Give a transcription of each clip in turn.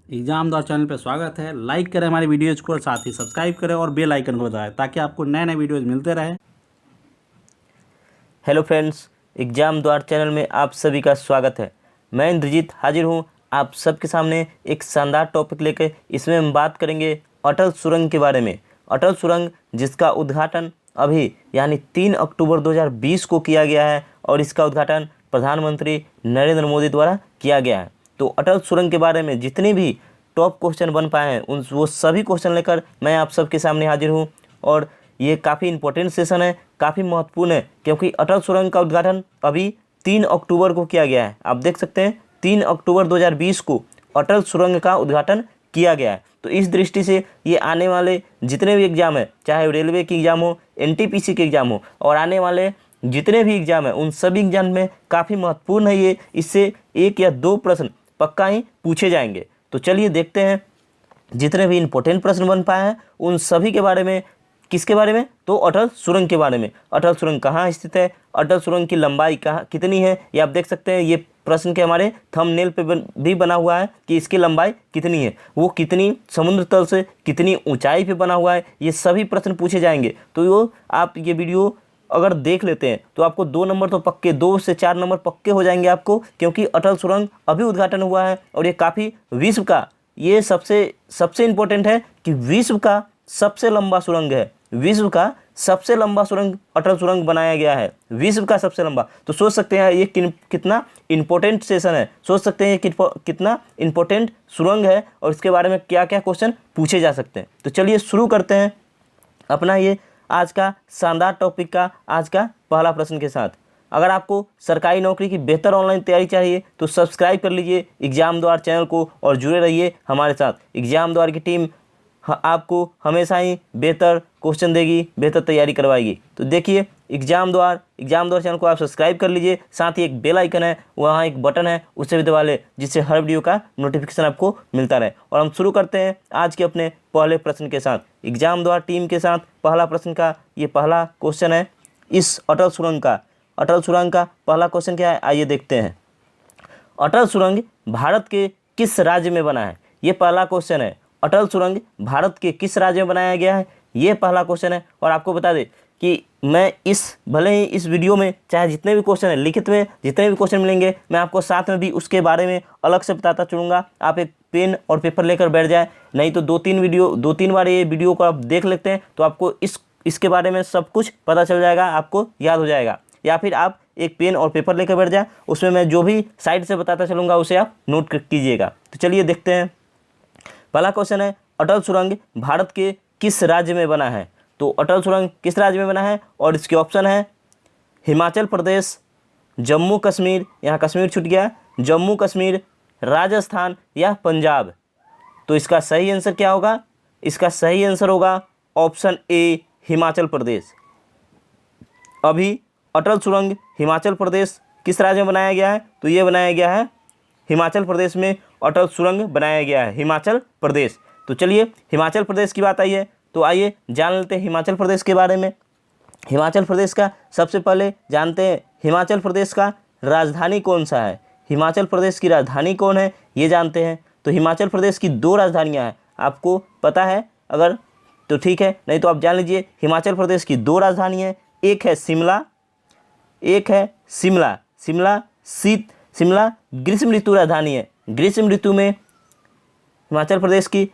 Exam द्वार channel पर स्वागत है। लाइक करें हमारी वीडियोज़ को और साथ ही सब्सक्राइब करें और बेल आइकन को दबाएं ताकि आपको नए नए वीडियोज़ मिलते रहें। हेलो फ्रेंड्स, एग्जाम द्वार चैनल में आप सभी का स्वागत है। मैं इंद्रजीत हाजिर हूं आप सबके सामने एक शानदार टॉपिक लेकर। इसमें हम बात करेंगे अटल सुरंग के बारे में। अटल सुरंग जिसका उद्घाटन अभी यानी 3 अक्टूबर 2020 को किया गया है और इसका उद्घाटन प्रधानमंत्री नरेंद्र मोदी द्वारा किया गया है। तो अटल सुरंग के बारे में जितने भी टॉप क्वेश्चन बन पाए हैं वो सभी क्वेश्चन लेकर मैं आप सबके सामने हाजिर हूँ। और ये काफ़ी इंपॉर्टेंट सेशन है, काफ़ी महत्वपूर्ण है, क्योंकि अटल सुरंग का उद्घाटन अभी 3 अक्टूबर को किया गया है। आप देख सकते हैं 3 अक्टूबर 2020 को अटल सुरंग का उद्घाटन किया गया है। तो इस दृष्टि से ये आने वाले जितने भी एग्ज़ाम है, चाहे रेलवे की एग्ज़ाम हो, एनटीपीसी के एग्ज़ाम हो, और आने वाले जितने भी एग्ज़ाम है उन सभी एग्जाम में काफ़ी महत्वपूर्ण है। ये इससे 1 या 2 प्रश्न पक्का ही पूछे जाएंगे। तो चलिए देखते हैं जितने भी इंपॉर्टेंट प्रश्न बन पाए हैं उन सभी के बारे में। किसके बारे में? तो अटल सुरंग के बारे में। अटल सुरंग कहाँ स्थित है, अटल सुरंग की लंबाई कितनी है, ये आप देख सकते हैं। ये प्रश्न के हमारे थंबनेल पे भी बना हुआ है कि इसकी लंबाई कितनी है, वो कितनी समुद्र तल से कितनी ऊंचाई पे बना हुआ है, ये सभी प्रश्न पूछे जाएंगे। तो वो आप ये वीडियो अगर देख लेते हैं तो आपको 2 नंबर तो पक्के, 2 से 4 नंबर पक्के हो जाएंगे आपको, क्योंकि अटल सुरंग अभी उद्घाटन हुआ है और ये काफ़ी विश्व का, ये सबसे इम्पोर्टेंट है कि विश्व का सबसे लंबा सुरंग है। विश्व का सबसे लंबा सुरंग अटल सुरंग बनाया गया है, विश्व का सबसे लंबा। तो सोच सकते हैं ये कितना इंपॉर्टेंट सेशन है, सोच सकते हैं ये कितना इंपॉर्टेंट सुरंग है और इसके बारे में क्या क्या क्वेश्चन पूछे जा सकते हैं। तो चलिए शुरू करते हैं अपना ये आज का शानदार टॉपिक का आज का पहला प्रश्न के साथ। अगर आपको सरकारी नौकरी की बेहतर ऑनलाइन तैयारी चाहिए तो सब्सक्राइब कर लीजिए एग्जाम द्वार चैनल को और जुड़े रहिए हमारे साथ। एग्जाम द्वार की टीम आपको हमेशा ही बेहतर क्वेश्चन देगी, बेहतर तैयारी करवाएगी। तो देखिए एग्जाम द्वार चैनल को आप सब्सक्राइब कर लीजिए, साथ ही एक बेल आइकन है, वहाँ एक बटन है, उसे भी दबा ले, जिससे हर वीडियो का नोटिफिकेशन आपको मिलता रहे। और हम शुरू करते हैं आज के अपने पहले प्रश्न के साथ। एग्जाम द्वार टीम के साथ पहला प्रश्न का ये पहला क्वेश्चन है इस अटल सुरंग का पहला क्वेश्चन क्या है, आइए देखते हैं। अटल सुरंग भारत के किस राज्य में बना है? ये पहला क्वेश्चन है। अटल सुरंग भारत के किस राज्य में बनाया गया है, ये पहला क्वेश्चन है। और आपको बता दें कि मैं भले ही इस वीडियो में चाहे जितने भी क्वेश्चन है लिखित में जितने भी क्वेश्चन मिलेंगे, मैं आपको साथ में भी उसके बारे में अलग से बताता चलूँगा। आप एक पेन और पेपर लेकर बैठ जाए, नहीं तो 2-3 बार ये वीडियो को आप देख लेते हैं तो आपको इसके बारे में सब कुछ पता चल जाएगा, आपको याद हो जाएगा। या फिर आप एक पेन और पेपर लेकर बैठ जाए, उसमें मैं जो भी साइड से बताता चलूँगा उसे आप नोट कीजिएगा। तो चलिए देखते हैं। पहला क्वेश्चन है अटल सुरंग भारत के किस राज्य में बना है? तो अटल सुरंग किस राज्य में बना है और इसके ऑप्शन है हिमाचल प्रदेश, जम्मू कश्मीर, यहाँ कश्मीर छूट गया, जम्मू कश्मीर, राजस्थान या पंजाब। तो इसका सही आंसर क्या होगा? इसका सही आंसर होगा ऑप्शन ए हिमाचल प्रदेश। अभी अटल सुरंग हिमाचल प्रदेश किस राज्य में बनाया गया है? तो ये बनाया गया है हिमाचल प्रदेश में अटल सुरंग बनाया गया है, हिमाचल प्रदेश। तो चलिए हिमाचल प्रदेश की बात आई है तो आइए जान लेते हैं हिमाचल प्रदेश के बारे में। हिमाचल प्रदेश का सबसे पहले जानते हैं हिमाचल प्रदेश का राजधानी कौन सा है। हिमाचल प्रदेश की राजधानी कौन है ये जानते हैं। तो हिमाचल प्रदेश की 2 राजधानियाँ हैं, आपको पता है अगर तो ठीक है, नहीं तो आप जान लीजिए। हिमाचल प्रदेश की 2 राजधानी है, एक है शिमला, एक है शिमला। शिमला ग्रीष्म ऋतु राजधानी है। ग्रीष्म ऋतु में हिमाचल प्रदेश की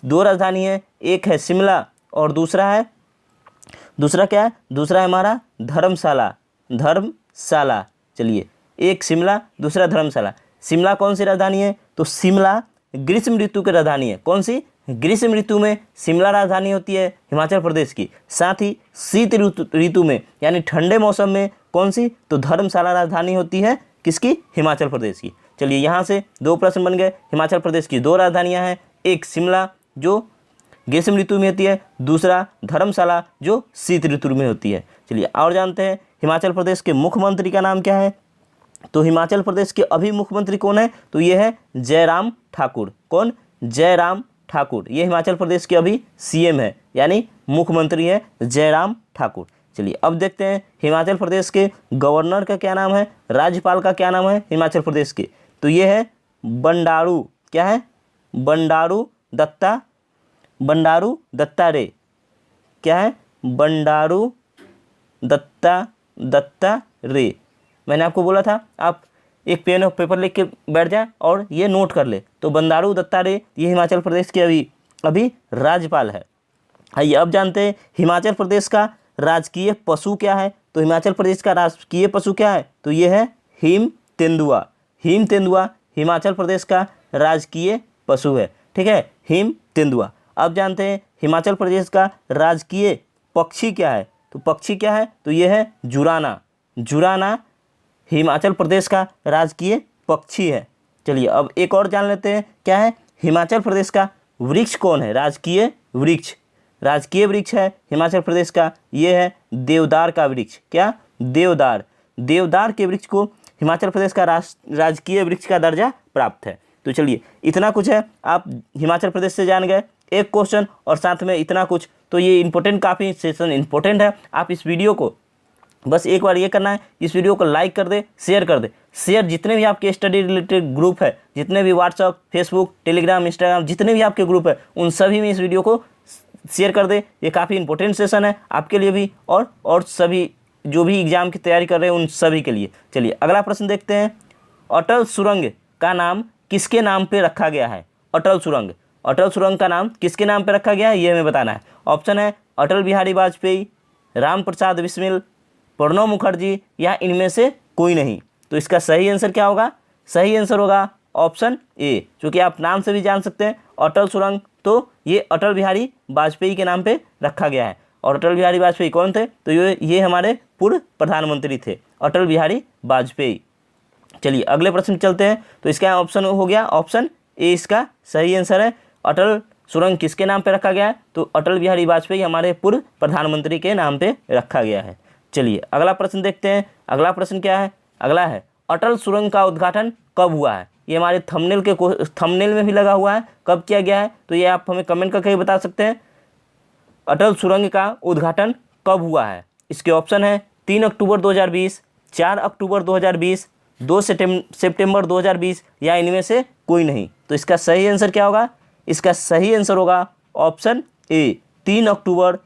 2 राजधानी है, एक है शिमला और दूसरा क्या है? दूसरा है हमारा धर्मशाला। चलिए, एक शिमला, दूसरा धर्मशाला। शिमला कौन सी राजधानी है? तो शिमला ग्रीष्म ऋतु की राजधानी है। कौन सी? ग्रीष्म ऋतु में शिमला राजधानी होती है हिमाचल प्रदेश की। साथ ही शीत ऋतु में यानी ठंडे मौसम में कौन सी? तो धर्मशाला राजधानी होती है किसकी? हिमाचल प्रदेश की। चलिए यहाँ से 2 प्रश्न बन गए। हिमाचल प्रदेश की 2 राजधानियाँ हैं, एक शिमला जो ग्रीष्म ऋतु में होती है, दूसरा धर्मशाला जो शीत ऋतु में होती है। चलिए और जानते हैं हिमाचल प्रदेश के मुख्यमंत्री का नाम क्या है। तो हिमाचल प्रदेश के अभी मुख्यमंत्री कौन है? तो ये है जयराम ठाकुर। कौन? जयराम ठाकुर। ये हिमाचल प्रदेश के अभी सीएम है यानी मुख्यमंत्री है जयराम ठाकुर। चलिए अब देखते हैं हिमाचल प्रदेश के गवर्नर का क्या नाम है, राज्यपाल का क्या नाम है हिमाचल प्रदेश के। तो ये है बंडारू। क्या है? बंडारू दत्तात्रेय। क्या है? बंडारू दत्तात्रेय। मैंने आपको बोला था आप एक पेन और पेपर लेके बैठ जाए और ये नोट कर ले। तो बंडारू दत्तात्रेय ये हिमाचल प्रदेश के अभी राज्यपाल है। आइए अब जानते हैं हिमाचल प्रदेश का राजकीय पशु क्या है। तो हिमाचल प्रदेश का राजकीय पशु क्या है? तो ये है हिम तेंदुआ। हिम तेंदुआ हिमाचल प्रदेश का राजकीय पशु है। ठीक है, हिम तेंदुआ। अब जानते हैं हिमाचल प्रदेश का राजकीय पक्षी क्या है। तो पक्षी क्या है? तो ये है जुराना। जुराना हिमाचल प्रदेश का राजकीय पक्षी है। चलिए अब एक और जान लेते हैं क्या है हिमाचल प्रदेश का वृक्ष कौन है। राजकीय वृक्ष है हिमाचल प्रदेश का, ये है देवदार का वृक्ष। क्या? देवदार। देवदार के वृक्ष को हिमाचल प्रदेश का राजकीय वृक्ष का दर्जा प्राप्त है। तो चलिए इतना कुछ है, आप हिमाचल प्रदेश से जान गए एक क्वेश्चन और साथ में इतना कुछ। तो ये इंपॉर्टेंट, काफ़ी सेशन इंपॉर्टेंट है। आप इस वीडियो को बस एक बार ये करना है, इस वीडियो को लाइक कर दे, शेयर कर दे। शेयर जितने भी आपके स्टडी रिलेटेड ग्रुप है, जितने भी व्हाट्सअप, फेसबुक, टेलीग्राम, इंस्टाग्राम, जितने भी आपके ग्रुप है, उन सभी में इस वीडियो को शेयर कर दे। ये काफ़ी इंपॉर्टेंट सेशन है आपके लिए भी और सभी जो भी एग्जाम की तैयारी कर रहे हैं उन सभी के लिए। चलिए अगला प्रश्न देखते हैं। अटल सुरंग का नाम किसके नाम पे रखा गया है? अटल सुरंग का नाम किसके नाम पे रखा गया है ये हमें बताना है। ऑप्शन है अटल बिहारी वाजपेयी, राम प्रसाद बिस्मिल, प्रणब मुखर्जी या इनमें से कोई नहीं। तो इसका सही आंसर क्या होगा? सही आंसर होगा ऑप्शन ए, क्योंकि आप नाम से भी जान सकते हैं अटल सुरंग। तो ये अटल बिहारी वाजपेयी के नाम पे रखा गया है। और अटल बिहारी वाजपेयी कौन थे? तो ये हमारे पूर्व प्रधानमंत्री थे, अटल बिहारी वाजपेयी। चलिए अगले प्रश्न चलते हैं। तो इसका ऑप्शन हो गया ऑप्शन ए, इसका सही आंसर है। अटल सुरंग किसके नाम पे रखा गया है? तो अटल बिहारी वाजपेयी हमारे पूर्व प्रधानमंत्री के नाम पे रखा गया है। चलिए अगला प्रश्न देखते हैं। अगला प्रश्न क्या है? अगला है अटल सुरंग का उद्घाटन कब हुआ है? ये हमारे थंबनेल में भी लगा हुआ है, कब किया गया है? तो ये आप हमें कमेंट करके बता सकते हैं अटल सुरंग का उद्घाटन कब हुआ है। इसके ऑप्शन है 3 अक्टूबर 2020, 4 अक्टूबर 2020, 2 सितंबर 2020 या इनमें से कोई नहीं। तो इसका सही आंसर क्या होगा? इसका सही आंसर होगा ऑप्शन ए, 3 अक्टूबर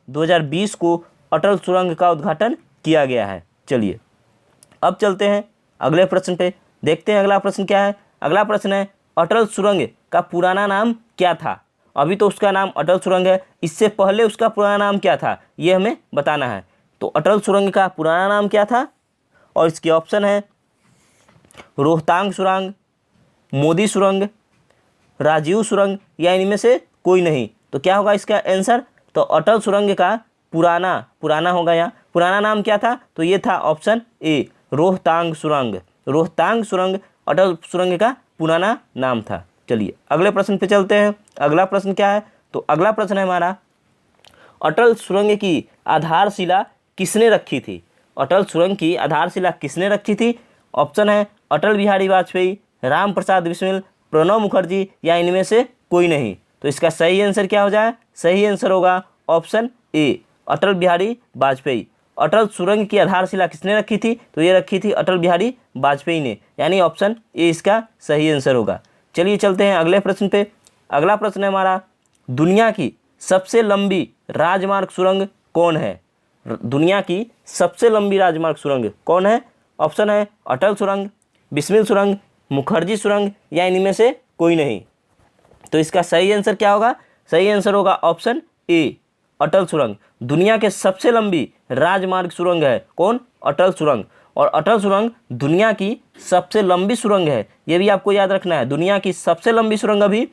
2020 को अटल सुरंग का उद्घाटन किया गया है। चलिए अब चलते हैं अगले प्रश्न पे, देखते हैं अगला प्रश्न क्या है। अगला प्रश्न है अटल सुरंग का पुराना नाम क्या था? अभी तो उसका नाम अटल सुरंग है, इससे पहले उसका पुराना नाम क्या था ये हमें बताना है। तो अटल सुरंग का पुराना नाम क्या था? और इसके ऑप्शन है रोहतांग सुरंग, मोदी सुरंग, राजीव सुरंग या इनमें से कोई नहीं। तो क्या होगा इसका आंसर? तो अटल सुरंग का पुराना होगा, यहाँ पुराना नाम क्या था? तो ये था ऑप्शन ए, रोहतांग सुरंग। रोहतांग सुरंग अटल सुरंग का पुराना नाम था। चलिए अगले प्रश्न पे चलते हैं। अगला प्रश्न क्या है? तो अगला प्रश्न है हमारा अटल सुरंग की आधारशिला किसने रखी थी? अटल सुरंग की आधारशिला किसने रखी थी? ऑप्शन है अटल बिहारी वाजपेयी, राम प्रसाद बिस्मिल, प्रणब मुखर्जी या इनमें से कोई नहीं। तो इसका सही आंसर क्या हो जाए? सही आंसर होगा ऑप्शन ए, अटल बिहारी वाजपेयी। अटल सुरंग की आधारशिला किसने रखी थी? तो ये रखी थी अटल बिहारी वाजपेयी ने, यानी ऑप्शन ए इसका सही आंसर होगा। चलिए चलते हैं अगले प्रश्न पे। अगला प्रश्न है हमारा दुनिया की सबसे लंबी राजमार्ग सुरंग कौन है? दुनिया की सबसे लंबी राजमार्ग सुरंग कौन है? ऑप्शन है अटल सुरंग, बिस्मिल सुरंग, मुखर्जी सुरंग या इनमें से कोई नहीं। तो इसका सही आंसर क्या होगा? सही आंसर होगा ऑप्शन ए, अटल सुरंग। दुनिया के सबसे लंबी राजमार्ग सुरंग है कौन? अटल सुरंग। और अटल सुरंग दुनिया की सबसे लंबी सुरंग है, ये भी आपको याद रखना है। दुनिया की सबसे लंबी सुरंग अभी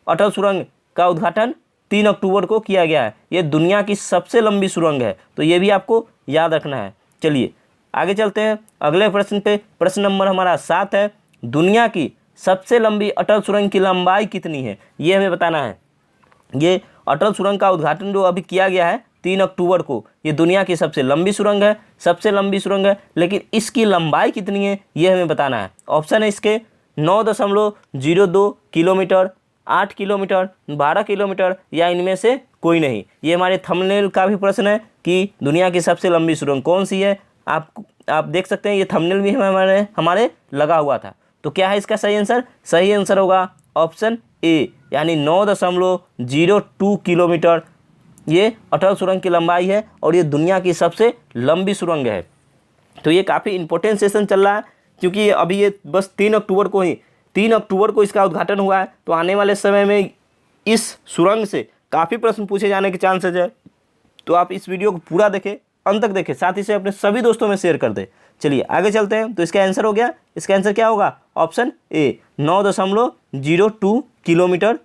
अटल सुरंग का उद्घाटन 3 अक्टूबर को किया गया है। ये दुनिया की सबसे लंबी सुरंग है, तो ये भी आपको याद रखना है। चलिए आगे चलते हैं अगले प्रश्न पे। प्रश्न नंबर हमारा 7 है दुनिया की सबसे लंबी अटल सुरंग की लंबाई कितनी है? ये हमें बताना है। ये अटल सुरंग का उद्घाटन जो अभी किया गया है 3 अक्टूबर को, ये दुनिया की सबसे लंबी सुरंग है, लेकिन इसकी लंबाई कितनी है ये हमें बताना है। ऑप्शन है इसके 9.02 किलोमीटर, 8 किलोमीटर, 12 किलोमीटर या इनमें से कोई नहीं। ये हमारे थंबनेल का भी प्रश्न है कि दुनिया की सबसे लंबी सुरंग कौन सी है। आप देख सकते हैं ये थंबनेल भी हमारे लगा हुआ था। तो क्या है इसका सही आंसर? सही आंसर होगा ऑप्शन ए, यानी 9.02 किलोमीटर ये अटल सुरंग की लंबाई है और ये दुनिया की सबसे लंबी सुरंग है। तो ये काफ़ी इंपॉर्टेंट सेशन चल रहा है, क्योंकि अभी ये बस 3 अक्टूबर को इसका उद्घाटन हुआ है। तो आने वाले समय में इस सुरंग से काफ़ी प्रश्न पूछे जाने के चांसेज है। तो आप इस वीडियो को पूरा देखें, अंत तक देखें, साथ ही से अपने सभी दोस्तों में शेयर कर दें। चलिए आगे चलते हैं। तो इसका आंसर हो गया, इसका आंसर क्या होगा? ऑप्शन ए, 9.02 किलोमीटर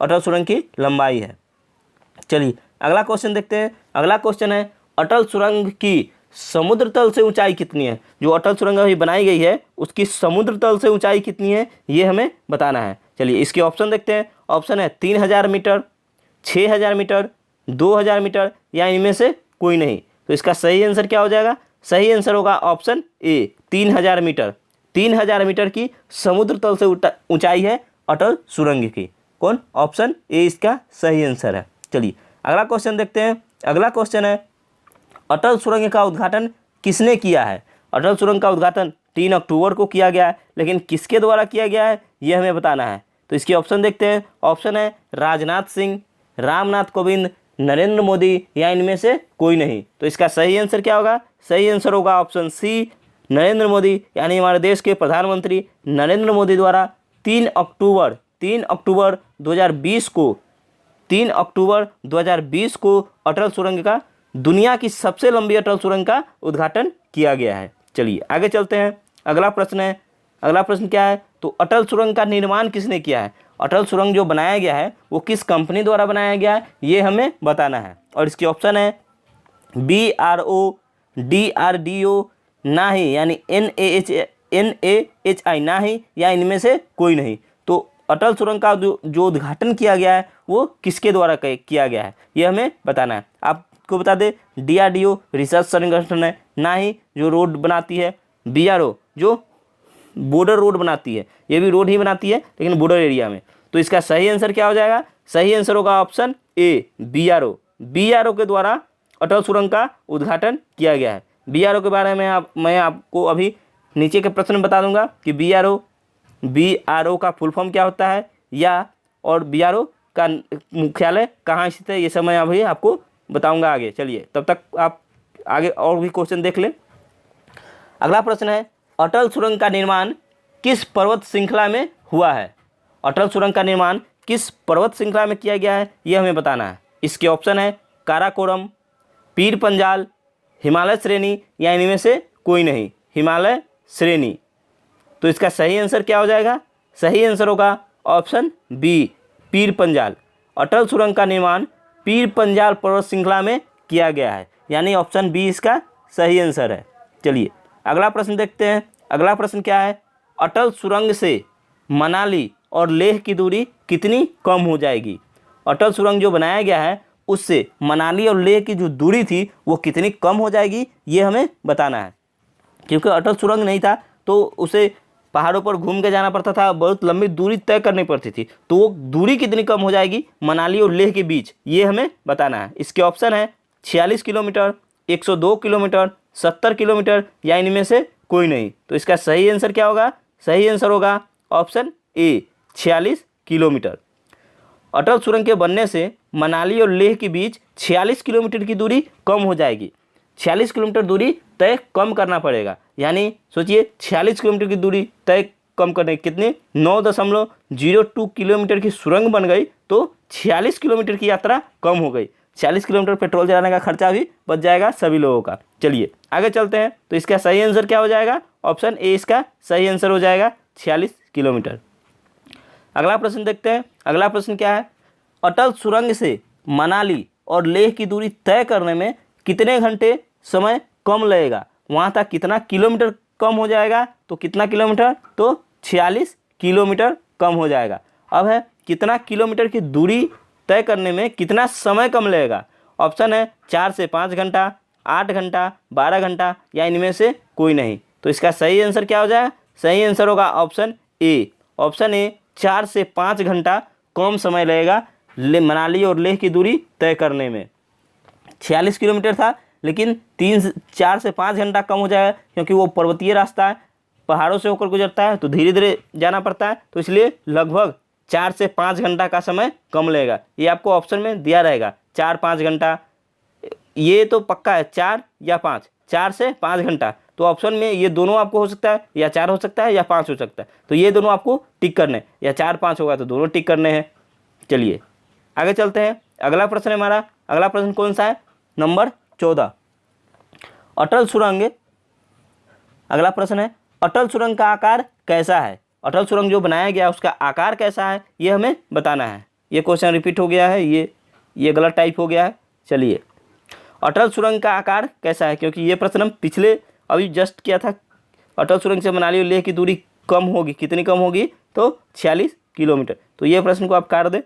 अटल सुरंग की लंबाई है। चलिए अगला क्वेश्चन देखते हैं। अगला क्वेश्चन है, अटल सुरंग की समुद्र तल से ऊंचाई कितनी है? जो अटल सुरंग अभी बनाई गई है उसकी समुद्र तल से ऊंचाई कितनी है, ये हमें बताना है। चलिए इसके ऑप्शन देखते हैं। ऑप्शन है 3000 मीटर, 6000 मीटर, 2000 मीटर या इनमें से कोई नहीं। तो इसका सही आंसर क्या हो जाएगा? सही आंसर होगा ऑप्शन ए, 3000 मीटर। 3000 मीटर की समुद्र तल से ऊंचाई है अटल सुरंग की। कौन? ऑप्शन ए इसका सही आंसर है। चलिए अगला क्वेश्चन देखते हैं। अगला क्वेश्चन है, अटल सुरंग का उद्घाटन किसने किया है? अटल सुरंग का उद्घाटन 3 अक्टूबर को किया गया है, लेकिन किसके द्वारा किया गया है ये हमें बताना है। तो इसके ऑप्शन देखते हैं। ऑप्शन है राजनाथ सिंह, रामनाथ कोविंद, नरेंद्र मोदी या इनमें से कोई नहीं। तो इसका सही आंसर क्या होगा? सही आंसर होगा ऑप्शन सी, नरेंद्र मोदी, यानी हमारे देश के प्रधानमंत्री नरेंद्र मोदी द्वारा 3 अक्टूबर 2020 को 3 अक्टूबर 2020 को अटल सुरंग का, दुनिया की सबसे लंबी अटल सुरंग का उद्घाटन किया गया है। चलिए आगे चलते हैं। अगला प्रश्न है, अगला प्रश्न क्या है? तो अटल सुरंग का निर्माण किसने किया है? अटल सुरंग जो बनाया गया है वो किस कंपनी द्वारा बनाया गया है ये हमें बताना है। और इसके ऑप्शन है BRO, DRDO ना ही, यानी NAHI ना ही, या इनमें से कोई नहीं। तो अटल सुरंग का जो उद्घाटन किया गया है वो किसके द्वारा किया गया है ये हमें बताना है। आपको बता दें DRDO रिसर्च संगठन है, ना ही जो रोड बनाती है। BRO जो बॉर्डर रोड बनाती है, ये भी रोड ही बनाती है लेकिन बॉर्डर एरिया में। तो इसका सही आंसर क्या हो जाएगा? सही आंसर होगा ऑप्शन ए, BRO के द्वारा अटल सुरंग का उद्घाटन किया गया है। BRO के बारे में मैं आपको अभी नीचे के प्रश्न बता दूंगा कि BRO का फुल फॉर्म क्या होता है, या और BRO का मुख्यालय कहाँ स्थित है, ये सब मैं अभी आपको बताऊंगा आगे। चलिए तब तक आप आगे और भी क्वेश्चन देख लें। अगला प्रश्न है, अटल सुरंग का निर्माण किस पर्वत श्रृंखला में हुआ है? अटल सुरंग का निर्माण किस पर्वत श्रृंखला में किया गया है ये हमें बताना है। इसके ऑप्शन है काराकोरम, पीर पंजाल, हिमालय श्रेणी या इनमें से कोई नहीं। हिमालय श्रेणी। तो इसका सही आंसर क्या हो जाएगा? सही आंसर होगा ऑप्शन बी, पीर पंजाल। अटल सुरंग का निर्माण पीर पंजाल पर्वत श्रृंखला में किया गया है, यानी ऑप्शन बी इसका सही आंसर है। चलिए अगला प्रश्न देखते हैं। अगला प्रश्न क्या है? अटल सुरंग से मनाली और लेह की दूरी कितनी कम हो जाएगी? अटल सुरंग जो बनाया गया है उससे मनाली और लेह की जो दूरी थी वो कितनी कम हो जाएगी ये हमें बताना है। क्योंकि अटल सुरंग नहीं था तो उसे पहाड़ों पर घूम के जाना पड़ता था, बहुत लंबी दूरी तय करनी पड़ती थी। तो वो दूरी कितनी कम हो जाएगी मनाली और लेह के बीच ये हमें बताना है। इसके ऑप्शन है 46 किलोमीटर, 102 किलोमीटर, 70 किलोमीटर या इनमें से कोई नहीं। तो इसका सही आंसर क्या होगा? सही आंसर होगा ऑप्शन ए, 46 किलोमीटर। अटल सुरंग के बनने से मनाली और लेह के बीच 46 किलोमीटर की दूरी कम हो जाएगी। 46 किलोमीटर दूरी तय कम करना पड़ेगा, यानी सोचिए 46 किलोमीटर की दूरी तय कम करने कितने 9.02 किलोमीटर की सुरंग बन गई तो 46 किलोमीटर की यात्रा कम हो गई। 40 किलोमीटर पेट्रोल जलाने का खर्चा भी बच जाएगा सभी लोगों का। चलिए आगे चलते हैं। तो इसका सही आंसर क्या हो जाएगा? ऑप्शन ए इसका सही आंसर हो जाएगा, 46 किलोमीटर। अगला प्रश्न देखते हैं। अगला प्रश्न क्या है? अटल सुरंग से मनाली और लेह की दूरी तय करने में कितने घंटे समय कम लगेगा? वहाँ तक कितना किलोमीटर कम हो जाएगा? तो कितना किलोमीटर? तो 46 किलोमीटर कम हो जाएगा। अब है कितना किलोमीटर की दूरी तय करने में कितना समय कम लगेगा? ऑप्शन है 4 से 5 घंटा, 8 घंटा, 12 घंटा या इनमें से कोई नहीं। तो इसका सही आंसर क्या हो जाएगा? सही आंसर होगा ऑप्शन ए, 4 से 5 घंटा कम समय लगेगा मनाली और लेह की दूरी तय करने में। 46 किलोमीटर था लेकिन 4 से 5 घंटा कम हो जाएगा, क्योंकि वो पर्वतीय रास्ता है। पहाड़ों से होकर गुजरता है तो धीरे धीरे जाना पड़ता है, तो इसलिए लगभग 4 से 5 घंटा का समय कम लगेगा। ये आपको ऑप्शन में दिया रहेगा 4-5 घंटा, ये तो पक्का है 4 या 5, 4 से 5 घंटा। तो ऑप्शन में ये दोनों आपको हो सकता है, या 4 हो सकता है या 5 हो सकता है, तो ये दोनों आपको टिक करने, या 4-5 होगा तो दोनों टिक करने हैं। चलिए आगे चलते हैं। अगला प्रश्न है हमारा, अगला प्रश्न कौन सा है, नंबर 14। अटल सुरंग, अगला प्रश्न है अटल सुरंग का आकार कैसा है। अटल सुरंग जो बनाया गया उसका आकार कैसा है, ये हमें बताना है। ये क्वेश्चन रिपीट हो गया है, ये गलत टाइप हो गया है। चलिए, अटल सुरंग का आकार कैसा है, क्योंकि ये प्रश्न हम पिछले अभी जस्ट किया था। अटल सुरंग से मनाली और लेह की दूरी कम होगी, कितनी कम होगी, तो 46 किलोमीटर। तो ये प्रश्न को आप काट दें।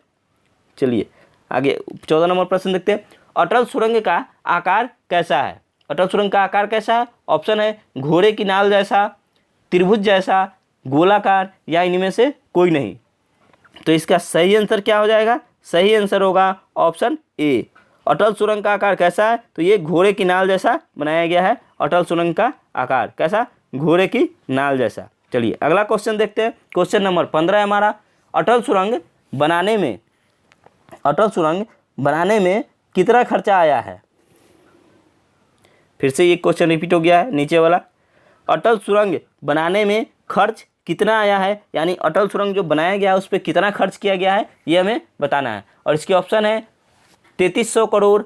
चलिए आगे 14 नंबर प्रश्न देखते हैं। अटल सुरंग का आकार कैसा है। अटल सुरंग का आकार कैसा है, ऑप्शन है घोड़े की नाल जैसा, त्रिभुज जैसा, गोलाकार, या इनमें से कोई नहीं। तो इसका सही आंसर क्या हो जाएगा, सही आंसर होगा ऑप्शन ए। अटल सुरंग का आकार कैसा है, तो ये घोड़े की नाल जैसा बनाया गया है। अटल सुरंग का आकार कैसा, घोड़े की नाल जैसा। चलिए अगला क्वेश्चन देखते हैं। क्वेश्चन नंबर 15 है हमारा, अटल सुरंग बनाने में कितना खर्चा आया है। फिर से ये क्वेश्चन रिपीट हो गया है नीचे वाला। अटल सुरंग बनाने में खर्च कितना आया है, यानी अटल सुरंग जो बनाया गया है उस पर कितना खर्च किया गया है, ये हमें बताना है। और इसके ऑप्शन है 3300 करोड़,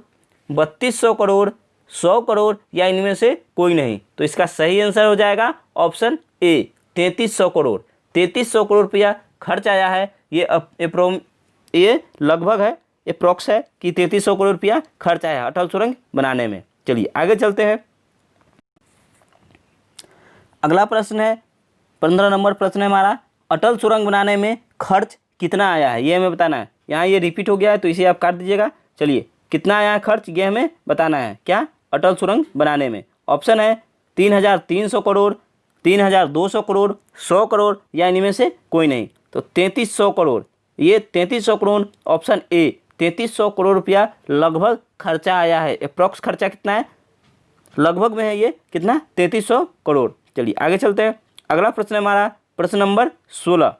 3200 करोड़, 100 करोड़, या इनमें से कोई नहीं। तो इसका सही आंसर हो जाएगा ऑप्शन ए, 3300 करोड़। 3300 करोड़ रुपया खर्च आया है। ये लगभग है, अप्रॉक्स है कि 3300 करोड़ रुपया खर्च आया है अटल सुरंग बनाने में। चलिए आगे चलते हैं। अगला प्रश्न है 15 नंबर प्रश्न है हमारा, अटल सुरंग बनाने में खर्च कितना आया है, ये हमें बताना है। यहाँ ये रिपीट हो गया है तो इसे आप काट दीजिएगा। चलिए कितना आया है खर्च, ये हमें बताना है। क्या, अटल सुरंग बनाने में। ऑप्शन है 3300 करोड़, 3200 करोड़, 100 करोड़, या इनमें से कोई नहीं। तो 3300 करोड़, ये 3300 करोड़ ऑप्शन ए, 3300 करोड़ रुपया लगभग खर्चा आया है। अप्रॉक्स खर्चा कितना है, लगभग में है ये कितना, 3300 करोड़। चलिए आगे चलते हैं। अगला प्रश्न है हमारा प्रश्न नंबर 16।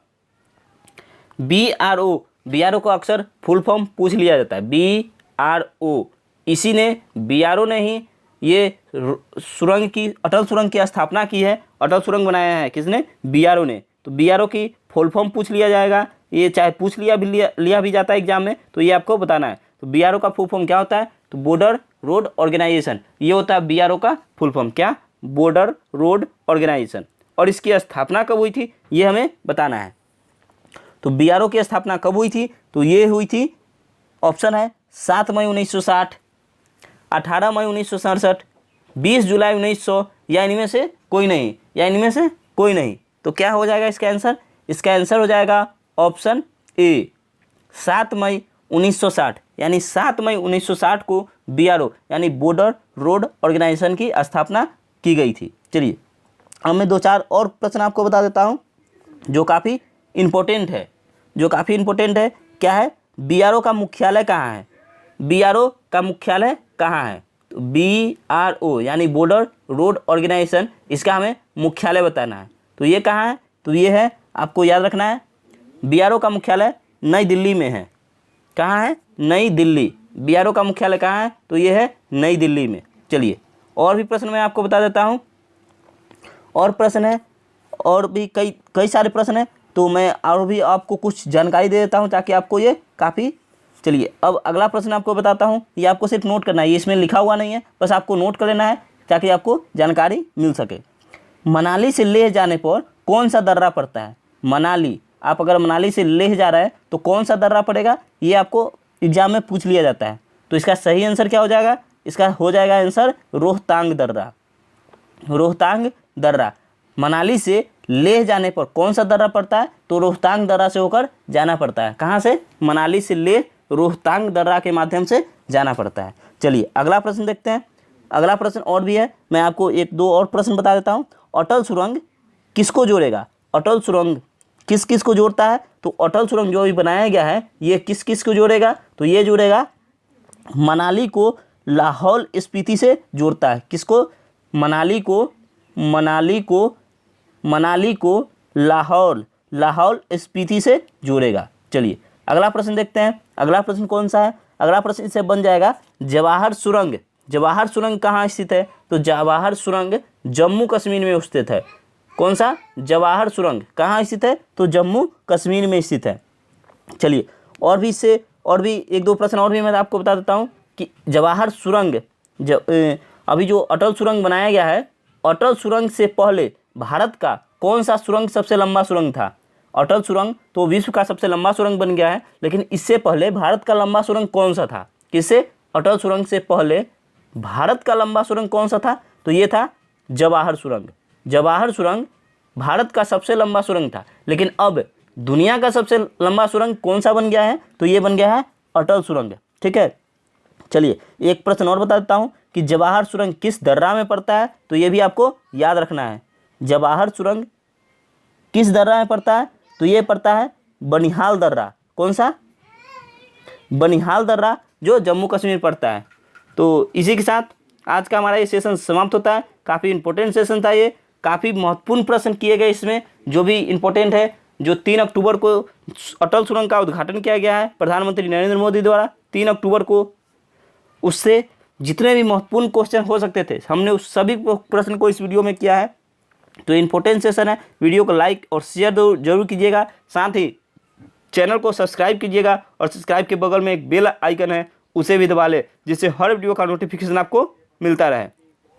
BRO को अक्सर फुल फॉर्म पूछ लिया जाता है। BRO, इसी ने BRO ने ही ये सुरंग की, अटल सुरंग की स्थापना की है। अटल सुरंग बनाया है किसने, BRO ने। तो BRO की फुल फॉर्म पूछ लिया जाएगा, ये चाहे पूछ लिया भी जाता है एग्जाम में, तो ये आपको बताना है। तो BRO का फुल फॉर्म क्या होता है, तो बॉर्डर रोड ऑर्गेनाइजेशन, ये होता है BRO का फुल फॉर्म। क्या, बॉर्डर रोड ऑर्गेनाइजेशन। और इसकी स्थापना कब हुई थी, ये हमें बताना है। तो BRO की स्थापना कब हुई थी, तो ये हुई थी, ऑप्शन है 7 मई 1960, 18 मई 1967, 20 जुलाई 1900, या इनमें से कोई नहीं, या इनमें से कोई नहीं। तो क्या हो जाएगा इसका आंसर, इसका आंसर हो जाएगा ऑप्शन ए, 7 मई 1960, यानी 7 मई 1960 को BRO यानी बॉर्डर रोड ऑर्गेनाइजेशन की स्थापना की गई थी। चलिए अब मैं 2-4 और प्रश्न आपको बता देता हूँ जो काफ़ी इम्पोर्टेंट है, क्या है, BRO का मुख्यालय कहाँ है। BRO का मुख्यालय कहाँ है, तो BRO यानी बॉर्डर रोड ऑर्गेनाइजेशन, इसका हमें मुख्यालय बताना है। तो ये कहाँ है, तो ये है, आपको याद रखना है, BRO का मुख्यालय नई दिल्ली में है। कहाँ है, नई दिल्ली। BRO का मुख्यालय कहाँ है, तो ये है नई दिल्ली में। चलिए और भी प्रश्न मैं आपको बता देता हूँ, और प्रश्न है, और भी कई सारे प्रश्न हैं, तो मैं और भी आपको कुछ जानकारी दे देता हूँ ताकि आपको ये काफ़ी। चलिए अब अगला प्रश्न आपको बताता हूँ, ये आपको सिर्फ नोट करना है, ये इसमें लिखा हुआ नहीं है, बस आपको नोट कर लेना है ताकि आपको जानकारी मिल सके। मनाली से लेह जाने पर कौन सा दर्रा पड़ता है। मनाली, आप अगर मनाली से लेह जा रहे हैं तो कौन सा दर्रा पड़ेगा, ये आपको एग्जाम में पूछ लिया जाता है। तो इसका सही आंसर क्या हो जाएगा, इसका हो जाएगा आंसर रोहतांग दर्रा। रोहतांग दर्रा, मनाली से लेह जाने पर कौन सा दर्रा पड़ता है, तो रोहतांग दर्रा से होकर जाना पड़ता है। कहाँ से, मनाली से लेह रोहतांग दर्रा के माध्यम से जाना पड़ता है। चलिए अगला प्रश्न देखते हैं। अगला प्रश्न और भी है, मैं आपको 1-2 और प्रश्न बता देता हूँ। अटल सुरंग किसको जोड़ेगा, अटल सुरंग किस किस को जोड़ता है, तो अटल सुरंग जो भी बनाया गया है ये किस किस को जोड़ेगा, तो ये जोड़ेगा मनाली को लाहौल स्पीति से जोड़ता है। किसको, मनाली को मनाली को लाहौल स्पीति से जोड़ेगा। चलिए अगला प्रश्न देखते हैं। अगला प्रश्न कौन सा है? अगला प्रश्न इससे बन जाएगा जवाहर सुरंग। जवाहर सुरंग कहाँ स्थित है? तो जवाहर सुरंग जम्मू कश्मीर में स्थित है। कौन सा? जवाहर सुरंग कहाँ स्थित है? तो जम्मू कश्मीर में स्थित है। चलिए और भी एक दो प्रश्न और भी मैं आपको बता देता हूँ कि जवाहर सुरंग अभी जो अटल सुरंग बनाया गया है, अटल सुरंग से पहले भारत का कौन सा सुरंग सबसे लंबा सुरंग था? अटल सुरंग तो विश्व का सबसे लंबा सुरंग बन गया है, लेकिन इससे पहले भारत का लंबा सुरंग कौन सा था? किससे? अटल सुरंग से पहले भारत का लंबा सुरंग कौन सा था? तो ये था जवाहर सुरंग। जवाहर सुरंग भारत का सबसे लंबा सुरंग था, लेकिन अब दुनिया का सबसे लंबा सुरंग कौन सा बन गया है? तो ये बन गया है अटल सुरंग। ठीक है, चलिए एक प्रश्न और बता देता हूँ कि जवाहर सुरंग किस दर्रा में पड़ता है? तो ये भी आपको याद रखना है। जवाहर सुरंग किस दर्रा में पड़ता है? तो ये पड़ता है बनिहाल दर्रा। कौन सा? बनिहाल दर्रा जो जम्मू कश्मीर पड़ता है। तो इसी के साथ आज का हमारा ये सेशन समाप्त होता है। काफ़ी इंपॉर्टेंट सेशन था ये, काफ़ी महत्वपूर्ण प्रश्न किए गए इसमें, जो भी इम्पोर्टेंट है। जो 3 अक्टूबर को अटल सुरंग का उद्घाटन किया गया है प्रधानमंत्री नरेंद्र मोदी द्वारा 3 अक्टूबर को, उससे जितने भी महत्वपूर्ण क्वेश्चन हो सकते थे हमने उस सभी प्रश्न को इस वीडियो में किया है। तो इम्पोर्टेंट सेशन है। वीडियो को लाइक और शेयर जरूर कीजिएगा, साथ ही चैनल को सब्सक्राइब कीजिएगा और सब्सक्राइब के बगल में एक बेल आइकन है उसे भी दबा ले, जिससे हर वीडियो का नोटिफिकेशन आपको मिलता रहे।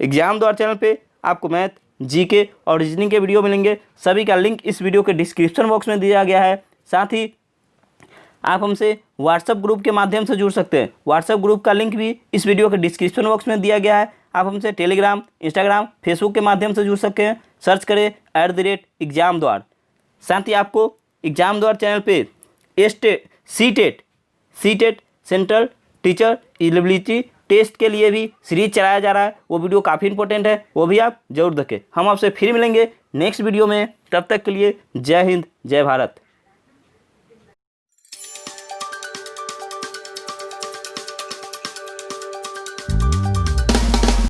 एग्जाम द्वार चैनल पे आपको मैथ, जीके और रीजनिंग के वीडियो मिलेंगे। सभी का लिंक इस वीडियो के डिस्क्रिप्शन बॉक्स में दिया गया है। साथ ही आप हमसे व्हाट्सएप ग्रुप के माध्यम से जुड़ सकते हैं। व्हाट्सएप ग्रुप का लिंक भी इस वीडियो के डिस्क्रिप्शन बॉक्स में दिया गया है। आप हमसे टेलीग्राम, इंस्टाग्राम, फेसबुक के माध्यम से जुड़ सकते हैं। सर्च करें @एग्जाम द्वार। साथ ही आपको एग्जाम द्वार चैनल पे CTET central teacher eligibility test के लिए भी सीरीज चलाया जा रहा है। वो वीडियो काफ़ी इंपॉर्टेंट है, वो भी आप जरूर देखें। हम आपसे फिर मिलेंगे नेक्स्ट वीडियो में। तब तक के लिए जय हिंद, जय भारत।